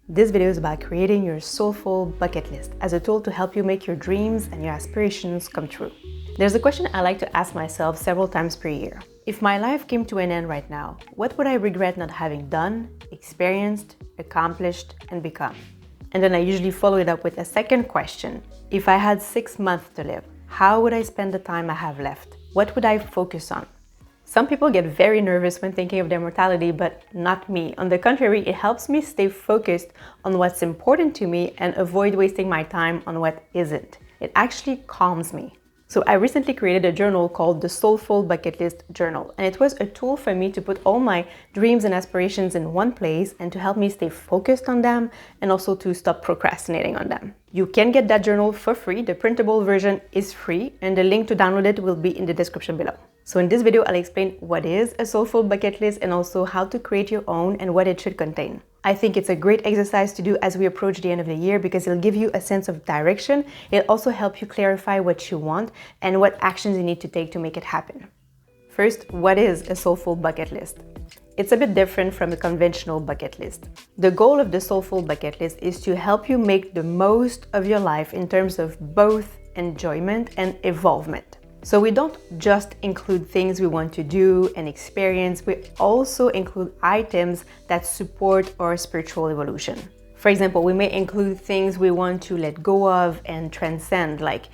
This video is about creating your soulful bucket list as a tool to help you make your dreams and your aspirations come true. There's a question I like to ask myself several times per year. If my life came to an end right now, what would I regret not having done, experienced, accomplished, and become? And then I usually follow it up with a second question. If I had 6 months to live, how would I spend the time I have left? What would I focus on? Some people get very nervous when thinking of their mortality, but not me. On the contrary, it helps me stay focused on what's important to me and avoid wasting my time on what isn't. It actually calms me. So I recently created a journal called the Soulful Bucket List Journal, and it was a tool for me to put all my dreams and aspirations in one place and to help me stay focused on them and also to stop procrastinating on them. You can get that journal for free. The printable version is free, and the link to download it will be in the description below. So in this video, I'll explain what is a soulful bucket list and also how to create your own and what it should contain. I think it's a great exercise to do as we approach the end of the year because it'll give you a sense of direction. It'll also help you clarify what you want and what actions you need to take to make it happen. First, what is a soulful bucket list? It's a bit different from a conventional bucket list. The goal of the soulful bucket list is to help you make the most of your life in terms of both enjoyment and evolvement. So we don't just include things we want to do and experience, we also include items that support our spiritual evolution. For example, we may include things we want to let go of and transcend, like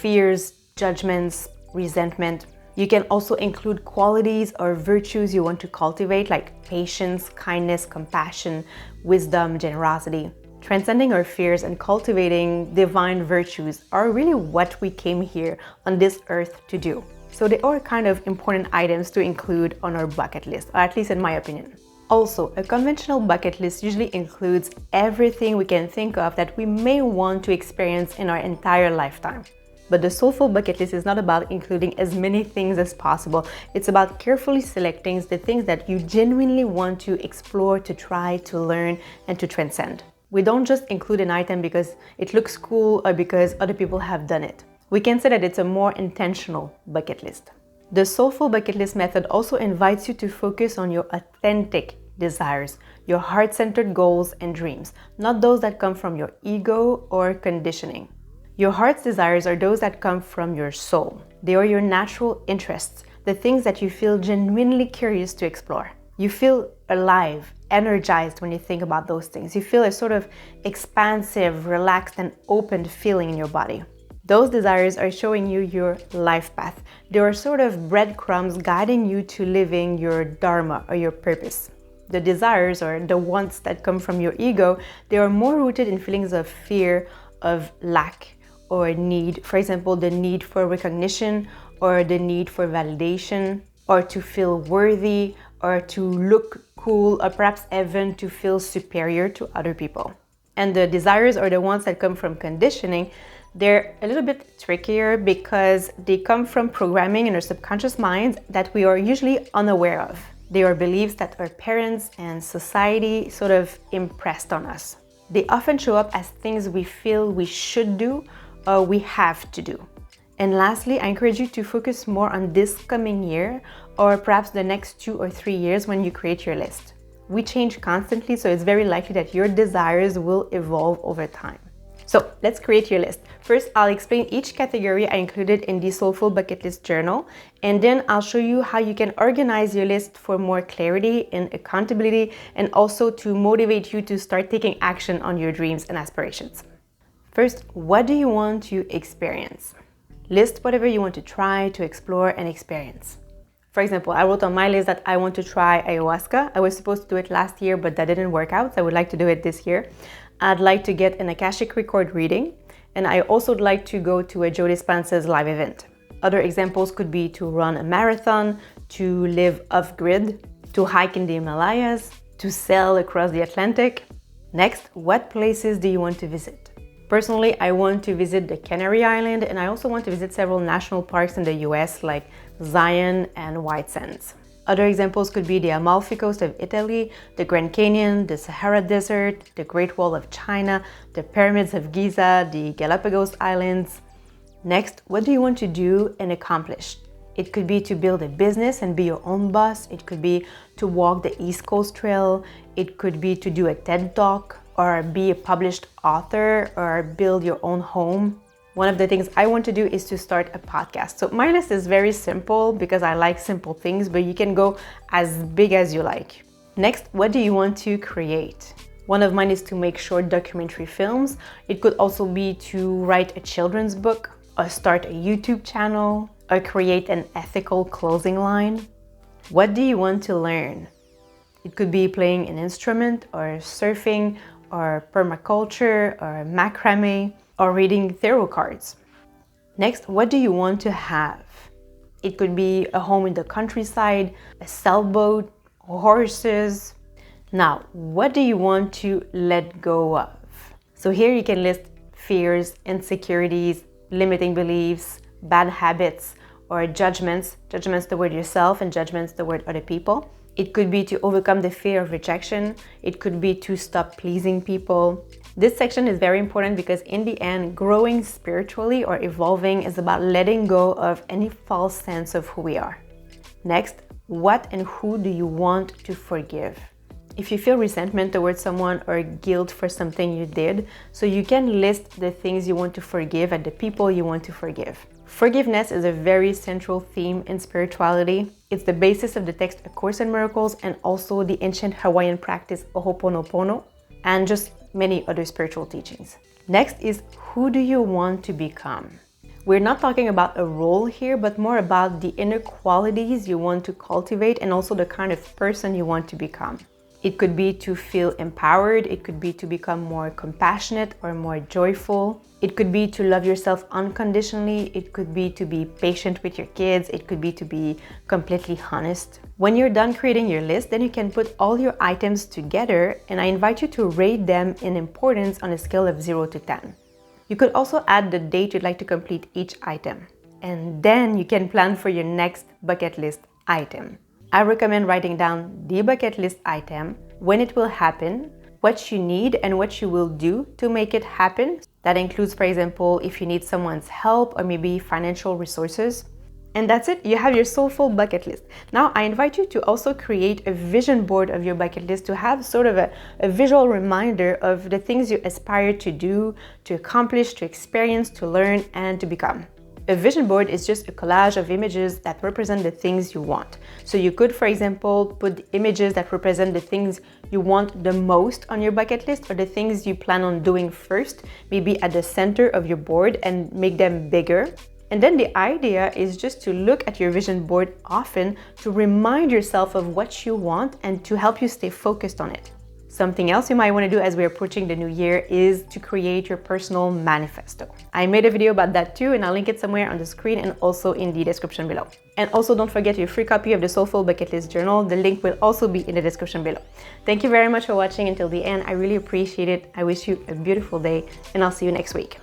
fears, judgments, resentment. You can also include qualities or virtues you want to cultivate, like patience, kindness, compassion, wisdom, generosity. Transcending our fears and cultivating divine virtues are really what we came here on this earth to do. So they are kind of important items to include on our bucket list, or at least in my opinion. Also, a conventional bucket list usually includes everything we can think of that we may want to experience in our entire lifetime. But the soulful bucket list is not about including as many things as possible. It's about carefully selecting the things that you genuinely want to explore, to try, to learn, and to transcend. We don't just include an item because it looks cool or because other people have done it. We can say that it's a more intentional bucket list. The soulful bucket list method also invites you to focus on your authentic desires, your heart-centered goals and dreams, not those that come from your ego or conditioning. Your heart's desires are those that come from your soul. They are your natural interests, the things that you feel genuinely curious to explore. You feel alive, energized when you think about those things. You feel a sort of expansive, relaxed, and open feeling in your body. Those desires are showing you your life path. They are sort of breadcrumbs guiding you to living your dharma or your purpose. The desires or the wants that come from your ego, they are more rooted in feelings of fear, of lack, or need. For example, the need for recognition or the need for validation or to feel worthy or to look cool or perhaps even to feel superior to other people. And the desires are the ones that come from conditioning. They're a little bit trickier because they come from programming in our subconscious minds that we are usually unaware of. They are beliefs that our parents and society sort of impressed on us. They often show up as things we feel we should do or we have to do. And lastly, I encourage you to focus more on this coming year or perhaps the next 2 or 3 years when you create your list. We change constantly, so it's very likely that your desires will evolve over time. So let's create your list. First, I'll explain each category I included in the Soulful Bucket List Journal, and then I'll show you how you can organize your list for more clarity and accountability, and also to motivate you to start taking action on your dreams and aspirations. First, what do you want to experience? List whatever you want to try, to explore, and experience. For example, I wrote on my list that I want to try ayahuasca. I was supposed to do it last year, but that didn't work out, so I would like to do it this year. I'd like to get an Akashic record reading, and I also would like to go to a Joe Dispenza's live event. Other examples could be to run a marathon, to live off-grid, to hike in the Himalayas, to sail across the Atlantic. Next, what places do you want to visit? Personally, I want to visit the Canary Island, and I also want to visit several national parks in the US like Zion and White Sands. Other examples could be the Amalfi Coast of Italy, the Grand Canyon, the Sahara Desert, the Great Wall of China, the Pyramids of Giza, the Galapagos Islands. Next, what do you want to do and accomplish? It could be to build a business and be your own boss. It could be to walk the East Coast Trail. It could be to do a TED Talk or be a published author or build your own home. One of the things I want to do is to start a podcast. So my list is very simple because I like simple things, but you can go as big as you like. Next, what do you want to create? One of mine is to make short documentary films. It could also be to write a children's book, or start a YouTube channel, or create an ethical clothing line. What do you want to learn? It could be playing an instrument, or surfing, or permaculture, or macrame, or reading tarot cards. Next, what do you want to have? It could be a home in the countryside, a sailboat, horses. Now, what do you want to let go of? So here you can list fears, insecurities, limiting beliefs, bad habits, or judgments. Judgments toward yourself and judgments toward other people. It could be to overcome the fear of rejection. It could be to stop pleasing people. This section is very important because in the end, growing spiritually or evolving is about letting go of any false sense of who we are. Next, what and who do you want to forgive? If you feel resentment towards someone or guilt for something you did, so you can list the things you want to forgive and the people you want to forgive. Forgiveness is a very central theme in spirituality. It's the basis of the text A Course in Miracles and also the ancient Hawaiian practice Ho'oponopono and just many other spiritual teachings. Next is, who do you want to become? We're not talking about a role here, but more about the inner qualities you want to cultivate and also the kind of person you want to become. It could be to feel empowered, it could be to become more compassionate or more joyful. It could be to love yourself unconditionally, it could be to be patient with your kids, it could be to be completely honest. When you're done creating your list, then you can put all your items together and I invite you to rate them in importance on a scale of 0 to 10. You could also add the date you'd like to complete each item. And then you can plan for your next bucket list item. I recommend writing down the bucket list item, when it will happen, what you need and what you will do to make it happen. That includes, for example, if you need someone's help or maybe financial resources. And that's it, you have your soulful bucket list. Now I invite you to also create a vision board of your bucket list to have sort of a visual reminder of the things you aspire to do, to accomplish, to experience, to learn, and to become. A vision board is just a collage of images that represent the things you want. So you could, for example, put images that represent the things you want the most on your bucket list or the things you plan on doing first, maybe at the center of your board and make them bigger. And then the idea is just to look at your vision board often to remind yourself of what you want and to help you stay focused on it. Something else you might want to do as we're approaching the new year is to create your personal manifesto. I made a video about that too, and I'll link it somewhere on the screen and also in the description below. And also don't forget your free copy of the Soulful Bucket List Journal. The link will also be in the description below. Thank you very much for watching until the end. I really appreciate it. I wish you a beautiful day and I'll see you next week.